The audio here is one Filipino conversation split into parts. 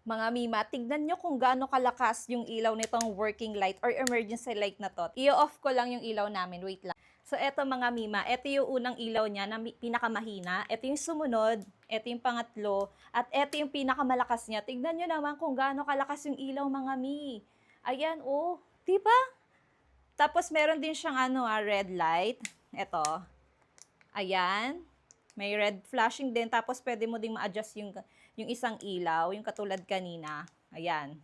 Mga Mima, tignan nyo kung gaano kalakas yung ilaw nitong working light or emergency light na to. I-off ko lang yung ilaw namin. Wait lang. So, eto mga Mima, eto yung unang ilaw niya na pinakamahina. Eto yung sumunod, eto yung pangatlo, at eto yung pinakamalakas niya. Tignan nyo naman kung gaano kalakas yung ilaw mga Mi. Ayan, oh. Diba? Tapos, meron din siyang red light. Eto. Ayan. May red flashing din. Tapos, pwede mo ding ma-adjust yung isang ilaw, yung katulad kanina. Ayan.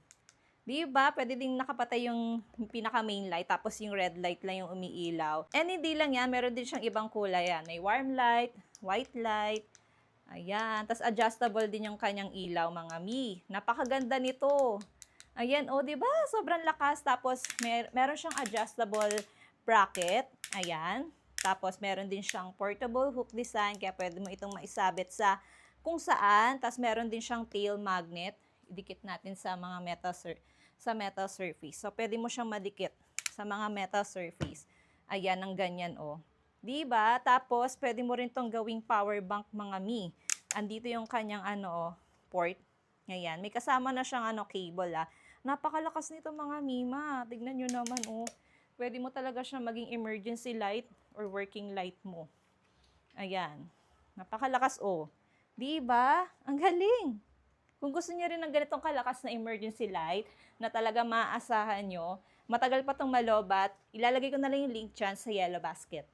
Diba? Pwede ding nakapatay yung pinaka-main light, tapos yung red light lang yung umiilaw. And hindi lang yan, meron din siyang ibang kulay yan. May warm light, white light. Ayan. Tapos, adjustable din yung kanyang ilaw, mga Mi. Napakaganda nito. Ayan, oh, diba? Sobrang lakas. Tapos, meron siyang adjustable bracket. Ayan. Tapos, meron din siyang portable hook design, kaya pwede mo itong maisabit sa kung saan. Tapos, meron din siyang tail magnet. Idikit natin sa mga metal surface. So, pwede mo siyang madikit sa mga metal surface. Ayan, ang ganyan, oh. Diba? Tapos, pwede mo rin tong gawing power bank, mga Mi. Andito yung kanyang, port. Ayan, may kasama na siyang, cable, ah. Napakalakas nito, mga Mima. Tignan nyo naman, oh. Pwede mo talaga siya maging emergency light or working light mo. Ayan. Napakalakas, oh. Diba? Ang galing. Kung gusto niyo rin ng ganitong kalakas na emergency light na talaga maaasahan nyo, matagal pa itong malobat, ilalagay ko na lang yung link dyan sa yellow basket.